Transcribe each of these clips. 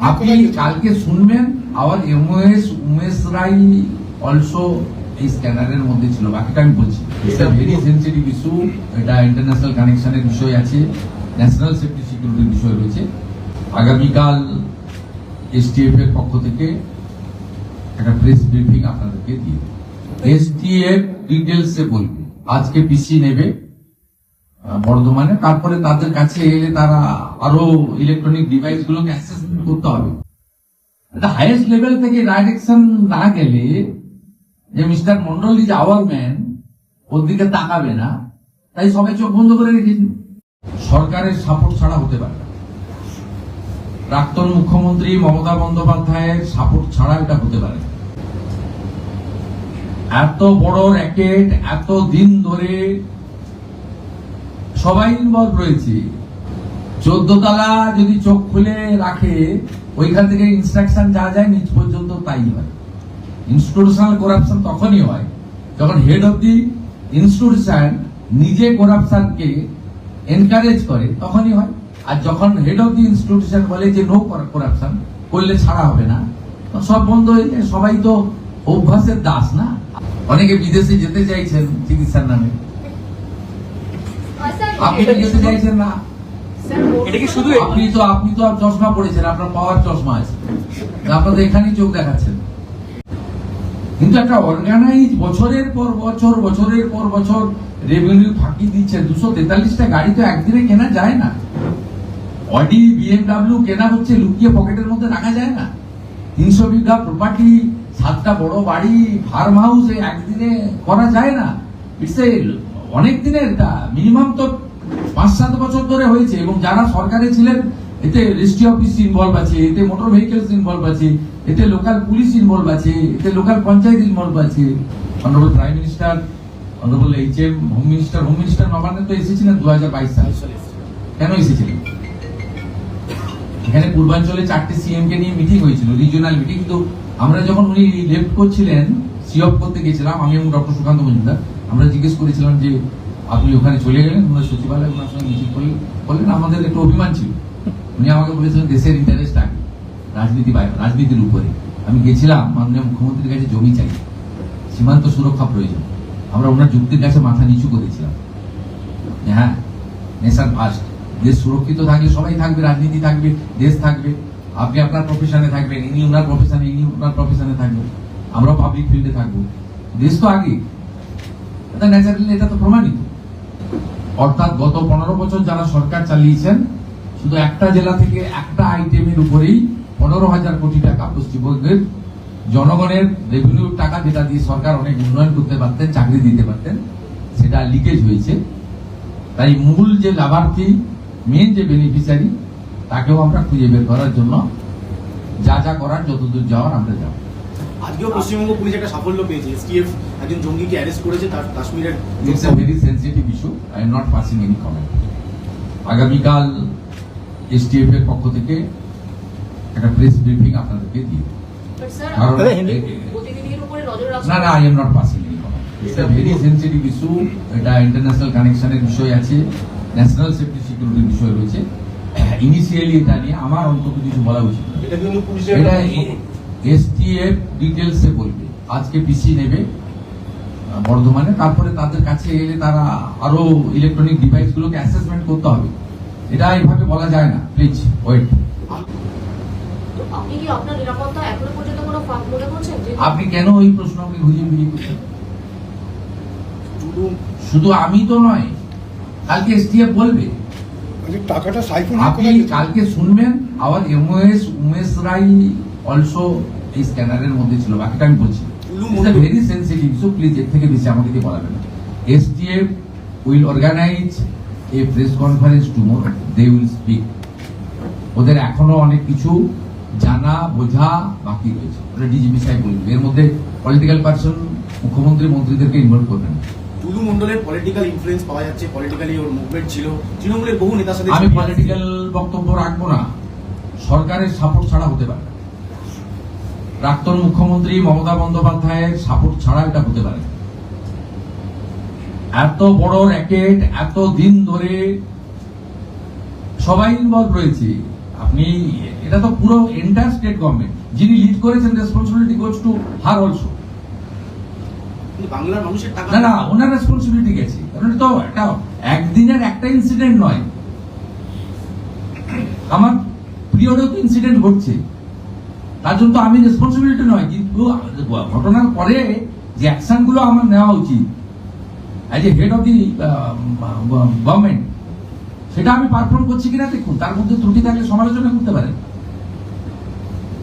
আপনি কালকে শুনবেন আবার এমওএস উমেশ রায় অলসো এই স্ক্যানারের মধ্যে ছিল, বাকিটা আমি বলছি। It's a very sensitive issue, এটা ইন্টারন্যাশনাল কানেকশনের বিষয় আছে, ন্যাশনাল সেফটি সিকিউরিটির বিষয় রয়েছে। আগামীকাল এসটিএফ এর পক্ষ থেকে একটা প্রেস ব্রিফিং আপনাদেরকে দিয়ে এসটিএফ ডিটেলসে বলবে। আজকে পিসি নেবে বর্ধমানে, তারপরে তাদের কাছে এলে তারা আরো ইলেকট্রনিক ডিভাইস গুলোকে অ্যাসেসমেন্ট করতে হবে। হাইয়েস্ট লেভেল থেকে ডাইরেকশন না গেলে যে mister Mondal is our man, ওর দিকে তাকাবে না, তাই সবাই চোখ বন্ধ করে রেখেছে। সরকারের সাপোর্ট ছাড়া হতে পারে না। প্রাক্তন মুখ্যমন্ত্রী মমতা বন্দ্যোপাধ্যায়ের সাপোর্ট ছাড়া এটা হতে পারে না। এত বড় র্যাকেট, এত দিন ধরে সবাই ইনভলভ রয়েছে। 14 তলা যদি চোখ খুলে রাখে, ওইখান থেকে ইনস্ট্রাকশন যা যায় নিচ পর্যন্ত তাই হয়। ইনস্টিটিউশনাল করাপশন তখনই হয় যখন হেড অফ দি ইনস্টিটিউশন নিজে করাপশনকে এনকারেজ করে, তখনই হয়। আর যখন হেড অফ দি ইনস্টিটিউশন বলে যে নো করাপশন, করলে ছাড়া হবে না, সব বন্ধ হয়ে যায়। সবাই তো অভ্যাসের দাস না। অনেকে বিদেশে যেতে চাইছেন চিকিৎসার নামে, আপনি যেতে চাইছেন না। আপনি তো চশমা পড়েছেন, আপনার পাওয়ার চশমা আছে, আপনার তো এখানেই চোখ দেখাচ্ছেন। কিন্তু একটা অর্গানাইজ বছরের পর বছর রেভিনিউ ফাঁকি দিচ্ছে। 243টা গাড়ি তো একদিনে কেনা যায় না। অডি বিএমডাব্লিউ কেনা হচ্ছে, লুকিয়ে পকেটের মধ্যে রাখা যায় না। 300 বিঘা প্রপার্টি, 7টা বড় বাড়ি, ফার্ম হাউস একদিনে করা যায় না। ইটস অনেক দিনের, এটা মিনিমাম তো 5-7 বছর ধরে হয়েছে। এবং যারা সরকারে ছিলেন, এতে রেজিস্ট্রি অফিস ইনভলভ আছে, এতে মোটর ভেহিকলস ইনভলভ আছে, এতে লোকাল পুলিশ ইনভলভ আছে, এতে লোকাল পঞ্চায়েত ইনভলভ আছে। Honourable prime minister, honourable HM, home minister নবান্নে তো এসেছিলেন 2022 সালে। কেন এসেছিলেন? এখানে পূর্বাঞ্চলে 4টে সিএম কে নিয়ে মিটিং হয়েছিল, রিজিওনাল মিটিং। কিন্তু আমরা যখন উনি লেফট করছিলেন, সিঅফ করতে গেছিলাম, আমি এবং ডক্টর সুকান্ত মজুমদার, আমরা জিজ্ঞেস করেছিলাম যে আপনি ওখানে চলে গেলেন, ওনার সচিবালয় ওনার সঙ্গে মিটিং করলেন। আমাদের একটু অভিমান ছিল। উনি আমাকে বলেছিলেন দেশের ইন্টারেস্ট আগে, রাজনীতির উপরে। আমি গেছিলাম মাননীয় মুখ্যমন্ত্রীর কাছে জমি চাই, সীমান্ত সুরক্ষা প্রয়োজন। আমরা ওনার যুক্তির কাছে মাথা নিচু করেছিলাম। হ্যাঁ, নেশন ফার্স্ট, দেশ সুরক্ষিত থাকলে সবাই থাকবে, রাজনীতি থাকবে, দেশ থাকবে। আপনি আপনার প্রফেশনে থাকবেন, ইনি ওনার প্রফেশনে থাকবেন, আমরাও পাবলিক ফিল্ডে থাকবো। দেশ তো আগে, ন্যাচারালি এটা তো প্রমাণিত। অর্থাৎ গত 15 বছর যারা সরকার চালিয়েছেন, শুধু একটা জেলা থেকে একটা আইটেমের উপরেই 15,000 কোটি টাকা পশ্চিমবঙ্গের জনগণের রেভিনিউর টাকা, যেটা দিয়ে সরকার অনেক উন্নয়ন করতে পারতেন, চাকরি দিতে পারতেন, সেটা লিকেজ হয়েছে। তাই মূল যে লাভার্থী, মেন যে বেনিফিশিয়ারি, তাকেও আমরা খুঁজে বের করার জন্য যা করার, যতদূর যাওয়ার আমরা যাব। আজকেও পশ্চিমবঙ্গ পুলিশ একটা সাফল্য পেয়েছে, এসটিএফ একজন জঙ্গিকে অ্যারেস্ট করেছে, তার কাশ্মীরের। It's a very sensitive issue, I am not passing any comment. আগামীকাল এসটিএফ এর পক্ষ থেকে একটা প্রেস ব্রিফিং আপনাদেরকে দিয়ে, না, I am not passing any comment. It's a very sensitive issue, এটা ইন্টারন্যাশনাল কানেকশনের বিষয় আছে, ন্যাশনাল সেফটি সিকিউরিটির বিষয় রয়েছে। ইনিশিয়ালি এটা নিয়ে আমার অন্তত কিছু বলা উচিত। এটা এসটিএফ ডিটেলসে বলবে। আজকে পিসি নেবে বর্ধমানে, তারপরে তাদের কাছে এলে তারা আরো ইলেকট্রনিক ডিভাইস গুলোকে অ্যাসেসমেন্ট করতে হবে। এটা এইভাবে বলা যায় না, প্লিজ ওয়েট। আপনি কেন ওই প্রশ্ন আমাকে ঘুরিয়ে করছেন? শুধু আমি তো নয়, কালকে এসটিএফ বলবে। টাকাটা আপনি কালকে শুনবেন আবার এমওএস উমেশ রায় অলসো এই স্ক্যানারের মধ্যে ছিল, বাকিটা আমি বলছি। ভেরি সেনসিটিভ ইস্যু, প্লিজ এর থেকে বেশি আমাকে দিয়ে বলাবেন না। STF will organise a press conference tomorrow, they will speak. ওদের এখনো অনেক কিছু জানা বোঝা বাকি রয়েছে, ওটা ডিজিপি সাহেব বলবে। এর মধ্যে পলিটিক্যাল পার্সন, মুখ্যমন্ত্রী, মন্ত্রীদেরকে ইনভলভ করবেন। টুলু মন্ডলের পলিটিক্যাল ইনফ্লুয়েন্স পাওয়া যাচ্ছে, পলিটিক্যালি ওর মুভমেন্ট ছিল, তৃণমূলের বহু নেতার সাথে। আমি পলিটিক্যাল বক্তব্য রাখবো না, সরকারের সাপোর্ট ছাড়া হতে পারে না। প্রাক্তন মুখ্যমন্ত্রী মমতা বন্দ্যোপাধ্যায়ের সাপোর্ট ছাড়া এটা হতে পারে না। এত বড় র্যাকেট, এত দিন ধরে সবাই ইনভলভ রয়েছে। আপনি এটা তো পুরো এন্টায়ার স্টেট গভর্নমেন্ট, যিনি লিড করেছেন responsibility goes to her also. কিন্তু বাংলার মানুষের টাকা না না, ওনার রেসপন্সিবিলিটি গেছে, কারণ এটা তো একটা একদিনের একটা ইনসিডেন্ট নয়, আমার পিরিয়ডেও তো ইনসিডেন্ট ঘটছে, তার জন্য তো আমি রেসপন্সিবিলিটি নয়, কিন্তু ঘটনার পরে যে অ্যাকশন গুলো আমার নেওয়া উচিত as a head of the government, সেটা আমি পারফর্ম করছি কিনা দেখুন, তার মধ্যে ত্রুটি থাকলে সমালোচনা করতে পারেন।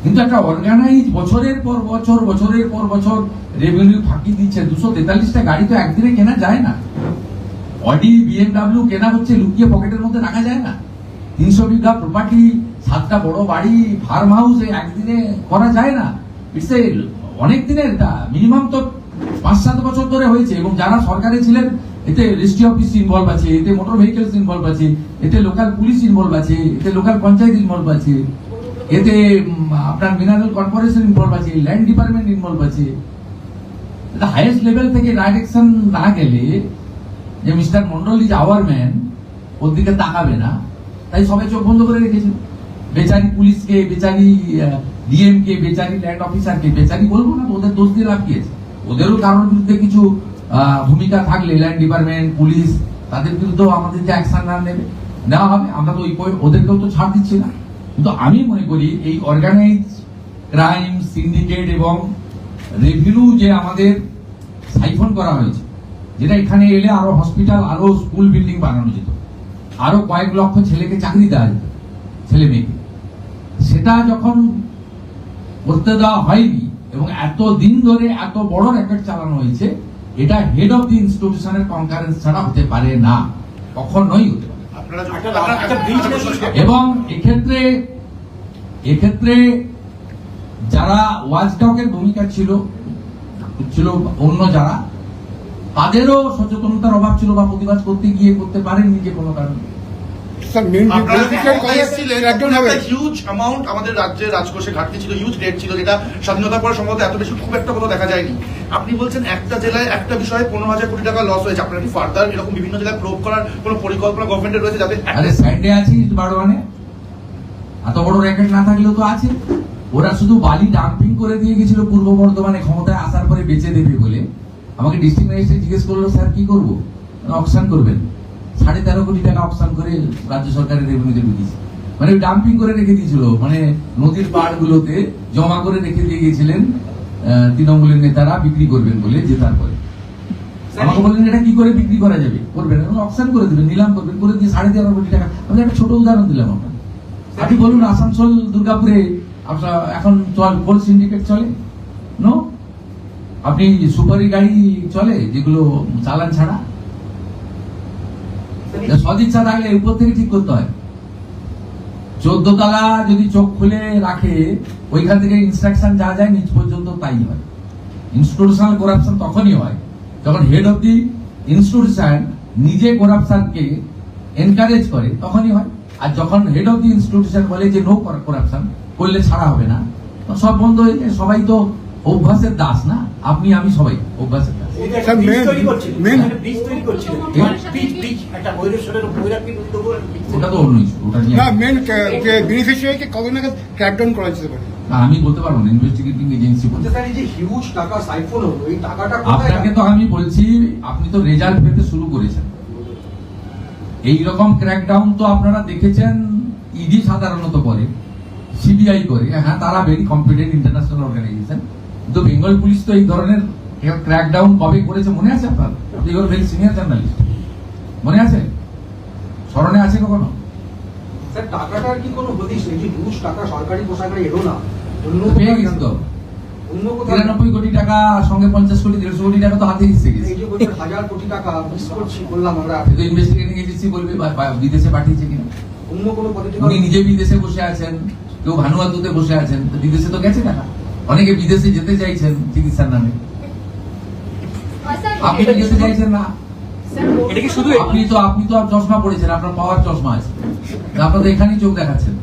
কিন্তু একটা অর্গানাইজ বছরের পর বছর রেভিনিউ ফাঁকি দিচ্ছে। 243টা গাড়ি তো একদিনে কেনা যায় না, অডি BMW কেনা হচ্ছে, লুকিয়ে পকেটের মধ্যে রাখা যায় না। 300 বিঘা প্রপার্টি, 7টা বড় বাড়ি, ফার্ম হাউস একদিনে করা যায় না। ইটস এ অনেক দিনের, এটা মিনিমাম তো 5-7 বছর ধরে হয়েছে। এবং যারা সরকারে ছিলেন, এতে রেজিস্ট্রি অফিস ইনভলভ আছে, এতে মোটর ভেহিকলস ইনভলভ আছে, এতে লোকাল পুলিশ ইনভলভ আছে, এতে লোকাল পঞ্চায়েত ইনভলভ আছে, এতে আপনার মিনারেল কর্পোরেশন ইনভলভ আছে, ল্যান্ড ডিপার্টমেন্ট ইনভলভ আছে। হাইয়েস্ট লেভেল থেকে ডাইরেকশন না গেলে যে mister Mondal is our man, ওর দিকে তাকাবে না, তাই সবাই চোখ বন্ধ করে রেখেছে। বেচারি পুলিশকে, বেচারি ডিএম কে, বেচারি ল্যান্ড অফিসারকে, বেচারি বলবো না, ওদের দোষ দিয়ে লাভ কি আছে? ওদেরও কারোর বিরুদ্ধে কিছু ভূমিকা থাকলে ল্যান্ড ডিপার্টমেন্ট, পুলিশ, তাদের বিরুদ্ধেও আমাদের যে অ্যাকশন নেওয়া হবে, আমরা তো ওদেরকেও তো ছাড় দিচ্ছি না। কিন্তু আমি মনে করি এই অর্গানাইজ ক্রাইম, সিন্ডিকেট এবং রেভিনিউ যে আমাদের সাইফন করা হয়েছে, যেটা এখানে এলে আরো হসপিটাল, আরো স্কুল বিল্ডিং বানানো যেত, আরো কয়েক লক্ষ ছেলেকে চাকরি দেওয়া যেত, ছেলে মেয়েকে, সেটা যখন করতে দেওয়া হয়নি এবং এত দিন ধরে এত বড় র্যাকেট চালানো হয়েছে, এটা হেড অফ দি ইনস্টিটিউশনের কনকারেন্স ছাড়া হতে পারে না, কখনোই হতে পারে। এবং এক্ষেত্রে যারা ওয়াচডগের ভূমিকা ছিল অন্য যারা, তাদেরও সচেতনতার অভাব ছিল বা প্রতিবাদ করতে গিয়ে করতে পারেননি যে কোনো কারণে। হিউজ অ্যামাউন্ট আমাদের রাজ্যের রাজকোষে ঘাটতি ছিল, হিউজ ডেট ছিল, যেটা স্বাধীনতার পরে সম্ভবত এত বেশি খুব একটা কোনো দেখা যায়নি। আপনি বলছেন একটা জেলায় একটা বিষয়ে 15,000 কোটি টাকা লস হয়েছে, আপনার কি ফার্দার এরকম বিভিন্ন জেলায় প্রয়োগ করার কোনো পরিকল্পনা গভর্নমেন্টের রয়েছে যাতে? আরে সাইডে আছি বারোয়ানে, এত বড় র্যাকেট না থাকলেও তো আছে। ওরা শুধু বালি ডাম্পিং করে দিয়ে গেছিল পূর্ব বর্ধমানে ক্ষমতায় আসার পরে বেচে দেবে বলে। আমাকে ডিস্ট্রিক্ট ম্যাজিস্ট্রেট জিজ্ঞেস করলো, স্যার কি করবো? অকশন করবেন। 13.5 কোটি টাকা অকশন করে রাজ্য সরকারের রেভিনিউতে ঢুকিয়েছে। মানে ডাম্পিং করে রেখে দিয়েছিল, মানে নদীর পাড় গুলোতে জমা করে রেখে দিয়ে গিয়েছিলেন তৃণমূলের নেতারা বিক্রি করবেন বলে, জেতার পরে আমাকে বললেন এটা কি করে বিক্রি করা যাবে, করবেন অকশন করে দেবেন, নিলাম করবেন, করে দিয়ে 13.5 কোটি টাকা। আমি একটা ছোট উদাহরণ দিলাম আপনার। আপনি বলুন আসানসোল দুর্গাপুরে এখন কোল সিন্ডিকেট চলে? নো। আপনি সুপারি গাড়ি চলে যেগুলো চালান ছাড়া? সদিচ্ছা থাকলে উপর থেকে ঠিক করতে হয়। 14 তলা যদি চোখ খুলে রাখে, ওইখান থেকে ইনস্ট্রাকশন যা যায় নিচ পর্যন্ত তাই হয়। ইনস্টিটিউশনাল করাপশন তখনই হয় যখন হেড অফ দি ইনস্টিটিউশন নিজে করাপশনকে এনকারেজ করে, তখনই হয়। আর যখন হেড অফ দি ইনস্টিটিউশন বলে যে নো করাপশন, করলে ছাড়া হবে না, সব বন্ধ হয়ে যায়। সবাই তো অভ্যাসের দাস না, আপনি আমি সবাই অভ্যাসের দাস। ওটা তো অন্য ইস্যু, ওটা নিয়ে আমি বলতে পারবো না, ইনভেস্টিগেটিং এজেন্সি বলতে। আপনাকে তো আমি বলছি, আপনি তো রেজাল্ট পেতে শুরু করেছেন। এইরকম ক্র্যাকডাউন তো আপনারা দেখেছেন, ইডি সাধারণত করে, সিবিআই করে, হ্যাঁ তারা ভেরি কম্পিটেন্ট ইন্টারন্যাশনাল অর্গানাইজেশন। কিন্তু বেঙ্গল পুলিশ তো এই ধরনের ক্র্যাকডাউন কবে করেছে মনে আছে আপনার? আপনি ভেরি সিনিয়র জার্নালিস্ট, মনে আছে? স্মরণে আছে কখনো? স্যার টাকাটার কি কোনো হদিশ নেই? যে ঘুষ টাকা সরকারি পোশাকে এলো না, পেয়ে গেছি তো। 93 কোটি টাকা সঙ্গে 50 কোটি 150 কোটি টাকা তো হাতে এসে গেছে। 1000 কোটি টাকা মিস করছি বললাম আমরা। ইনভেস্টিগেটিং এজেন্সি বলবে বিদেশে পাঠিয়েছে কিনা। অন্য কোনো উনি নিজে বিদেশে বসে আছেন, কেউ ভানুয়াতুতে বসে আছেন, বিদেশে তো গেছে টাকা। অনেকে বিদেশে যেতে চাইছেন চিকিৎসার নামে, আপনি তো যেতে চাইছেন না। আপনি তো চশমা পড়েছেন, আপনার পাওয়ার চশমা আছে, আপনার তো এখানেই চোখ দেখাচ্ছেন।